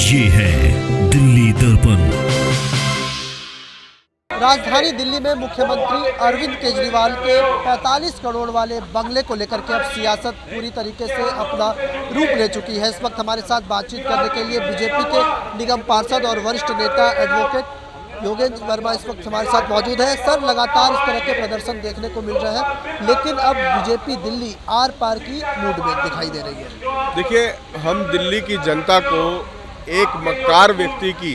ये है दिल्ली दर्पण। राजधानी दिल्ली में मुख्यमंत्री अरविंद केजरीवाल के 45 करोड़ वाले बंगले को लेकर के अब सियासत पूरी तरीके से अपना रूप ले चुकी है। इस वक्त हमारे साथ बातचीत करने के लिए बीजेपी के निगम पार्षद और वरिष्ठ नेता एडवोकेट योगेंद्र वर्मा इस वक्त हमारे साथ मौजूद है। सर, लगातार इस तरह के प्रदर्शन देखने को मिल रहे हैं, लेकिन अब बीजेपी दिल्ली आर पार की मूड में दिखाई दे रही है। देखिए, हम दिल्ली की जनता को एक मक्कार व्यक्ति की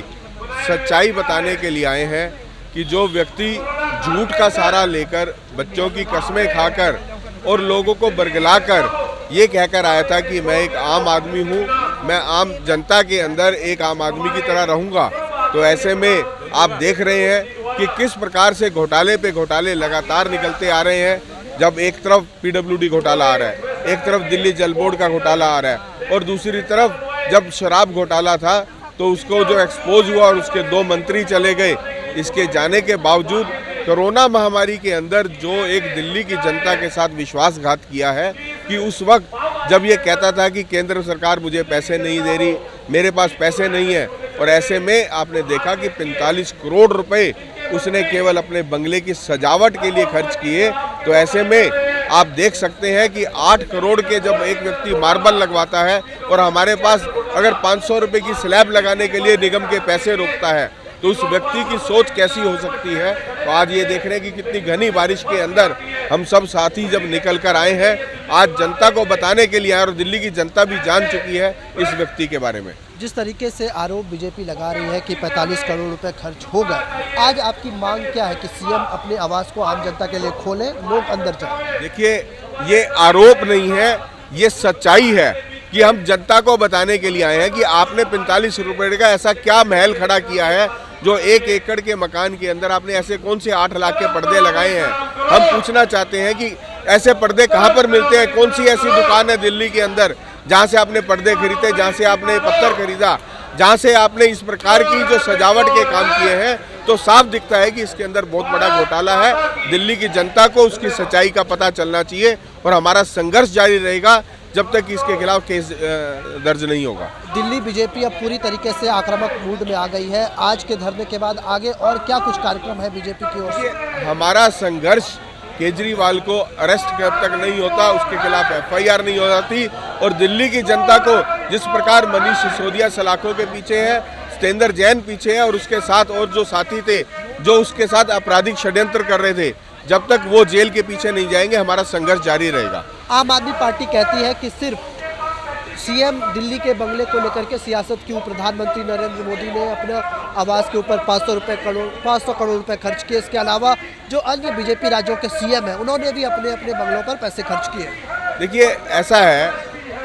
सच्चाई बताने के लिए आए हैं कि जो व्यक्ति झूठ का सहारा लेकर, बच्चों की कसमें खाकर और लोगों को बरगलाकर ये कहकर आया था कि मैं एक आम आदमी हूँ, मैं आम जनता के अंदर एक आम आदमी की तरह रहूँगा। तो ऐसे में आप देख रहे हैं कि किस प्रकार से घोटाले पे घोटाले लगातार निकलते आ रहे हैं। जब एक तरफ पीडब्ल्यूडी घोटाला आ रहा है, एक तरफ दिल्ली जल बोर्ड का घोटाला आ रहा है, और दूसरी तरफ जब शराब घोटाला था तो उसको जो एक्सपोज हुआ और उसके 2 मंत्री चले गए। इसके जाने के बावजूद कोरोना महामारी के अंदर जो एक दिल्ली की जनता के साथ विश्वासघात किया है कि उस वक्त जब ये कहता था कि केंद्र सरकार मुझे पैसे नहीं दे रही, मेरे पास पैसे नहीं है, और ऐसे में आपने देखा कि 45 करोड़ रुपए उसने केवल अपने बंगले की सजावट के लिए खर्च किए। तो ऐसे में आप देख सकते हैं कि 8 करोड़ के जब एक व्यक्ति मार्बल लगवाता है और हमारे पास अगर 500 रुपये की स्लैब लगाने के लिए निगम के पैसे रोकता है, तो उस व्यक्ति की सोच कैसी हो सकती है। तो आज ये देख रहे हैं कि कितनी घनी बारिश के अंदर हम सब साथी जब निकल कर आए हैं, आज जनता को बताने के लिए आए, और दिल्ली की जनता भी जान चुकी है इस व्यक्ति के बारे में। जिस तरीके से आरोप बीजेपी लगा रही है कि 45 करोड़ रुपए खर्च हो गए, आज आपकी मांग क्या है कि सीएम अपने आवास को आम जनता के लिए खोलें, लोग अंदर जाएं? देखिए, ये आरोप नहीं है, ये सच्चाई है कि हम जनता को बताने के लिए आए हैं कि आपने 45 रुपए का ऐसा क्या महल खड़ा किया है जो 1 एकड़ के मकान के अंदर आपने ऐसे कौन से 8 लाख के पर्दे लगाए हैं। हम पूछना चाहते हैं कि ऐसे पर्दे कहाँ पर मिलते हैं, कौन सी ऐसी दुकान है दिल्ली के अंदर जहाँ से आपने पर्दे खरीदे, जहाँ से आपने पत्थर खरीदा, जहाँ से आपने इस प्रकार की जो सजावट के काम किए हैं। तो साफ दिखता है कि इसके अंदर बहुत बड़ा घोटाला है। दिल्ली की जनता को उसकी सच्चाई का पता चलना चाहिए और हमारा संघर्ष जारी रहेगा जब तक इसके खिलाफ केस दर्ज नहीं होगा। दिल्ली बीजेपी अब पूरी तरीके से आक्रामक मूड में आ गई है। आज के धरने के बाद आगे और क्या कुछ कार्यक्रम है बीजेपी की ओर से? हमारा संघर्ष केजरीवाल को अरेस्ट कब तक नहीं होता, उसके खिलाफ FIR नहीं हो जाती, और दिल्ली की जनता को जिस प्रकार मनीष सिसोदिया सलाखों के पीछे है, सत्येंद्र जैन पीछे है, और उसके साथ और जो साथी थे जो उसके साथ आपराधिक षड्यंत्र कर रहे थे, जब तक वो जेल के पीछे नहीं जाएंगे हमारा संघर्ष जारी रहेगा। आम आदमी पार्टी कहती है कि सिर्फ सीएम दिल्ली के बंगले को लेकर के सियासत क्यों, प्रधानमंत्री नरेंद्र मोदी ने अपने आवास के ऊपर 500 करोड़ रुपए खर्च किए। इसके अलावा जो अन्य बीजेपी राज्यों के सीएम हैं, उन्होंने भी अपने अपने बंगलों पर पैसे खर्च किए। देखिए, ऐसा है,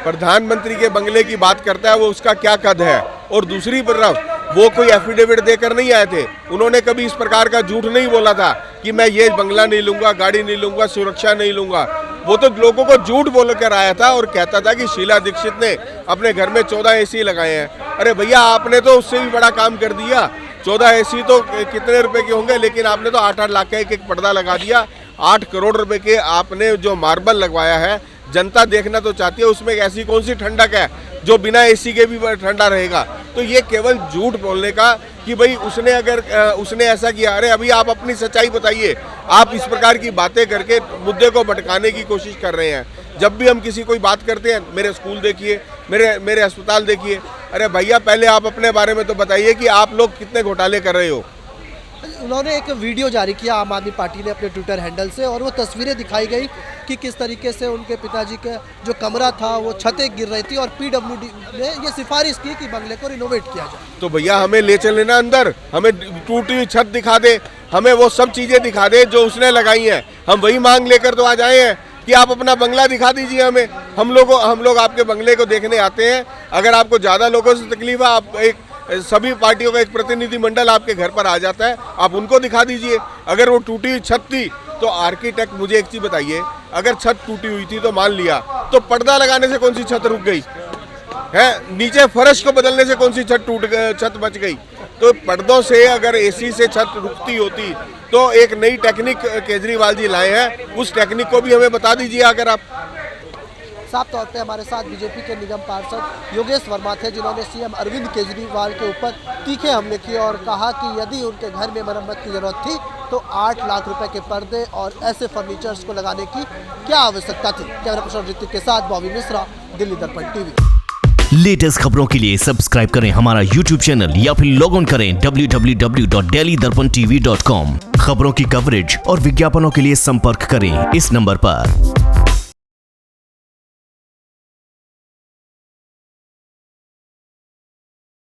प्रधानमंत्री के बंगले की बात करता है, वो उसका क्या कद है, और दूसरी तरफ वो कोई एफिडेविट देकर नहीं आए थे। उन्होंने कभी इस प्रकार का झूठ नहीं बोला था कि मैं ये बंगला नहीं लूंगा, गाड़ी नहीं लूंगा, सुरक्षा नहीं लूंगा। वो तो लोगों को झूठ बोल कर आया था और कहता था कि शीला दीक्षित ने अपने घर में 14 AC लगाए हैं। अरे भैया, आपने तो उससे भी बड़ा काम कर दिया। 14 AC तो कितने रुपए के होंगे, लेकिन आपने तो 8-8 लाख का एक पर्दा लगा दिया। 8 करोड़ रुपए के आपने जो मार्बल लगवाया है, जनता देखना तो चाहती है उसमें ऐसी कौन सी ठंडक है जो बिना AC के भी ठंडा रहेगा। तो ये केवल झूठ बोलने का कि भाई उसने ऐसा किया। अरे अभी आप अपनी सच्चाई बताइए। आप इस प्रकार की बातें करके मुद्दे को भटकाने की कोशिश कर रहे हैं। जब भी हम किसी कोई बात करते हैं, मेरे स्कूल देखिए, मेरे अस्पताल देखिए। अरे भैया, पहले आप अपने बारे में तो बताइए कि आप लोग कितने घोटाले कर रहे हो। उन्होंने एक वीडियो जारी किया आम आदमी पार्टी ने अपने ट्विटर हैंडल से, और वो तस्वीरें दिखाई गई कि किस तरीके से उनके पिताजी का जो कमरा था वो छतें गिर रही थी, और PWD ने ये सिफारिश की कि बंगले को रिनोवेट किया जाए। तो भैया, हमें ले चले ना अंदर, हमें टूटी हुई छत दिखा दे, हमें वो सब चीज़ें दिखा दे जो उसने लगाई हैं। हम वही मांग लेकर तो आ जाए हैं कि आप अपना बंगला दिखा दीजिए हमें। हम लोग आपके बंगले को देखने आते हैं। अगर आपको ज़्यादा लोगों से तकलीफ है, आप सभी पार्टियों का एक प्रतिनिधि मंडल आपके घर पर आ जाता है, आप उनको दिखा दीजिए। अगर वो टूटी हुई छत थी तो आर्किटेक्ट मुझे एक चीज़ बताइए, अगर छत टूटी हुई थी तो मान लिया, तो पर्दा लगाने से कौन सी छत रुक गई है? नीचे फर्श को बदलने से कौन सी छत बच गई? तो पर्दों से अगर AC से छत रुकती होती तो एक नई टेक्निक केजरीवाल जी लाए हैं, उस टेक्निक को भी हमें बता दीजिए अगर आप। साफ तौर पे हमारे साथ बीजेपी के निगम पार्षद योगेश वर्मा थे, जिन्होंने सीएम अरविंद केजरीवाल के ऊपर तीखे हमले किए और कहा कि यदि उनके घर में मरम्मत की जरूरत थी तो 8 लाख रुपए के पर्दे और ऐसे फर्नीचर्स को लगाने की क्या आवश्यकता थी। कैमरा पर्सन ऋतिक के साथ बॉबी मिश्रा, दिल्ली दर्पण टीवी। लेटेस्ट खबरों के लिए सब्सक्राइब करें हमारा YouTube चैनल या फिर लॉग ऑन करें www.delhidarpantv.com। खबरों की कवरेज और विज्ञापनों के लिए संपर्क करें इस नंबर पर।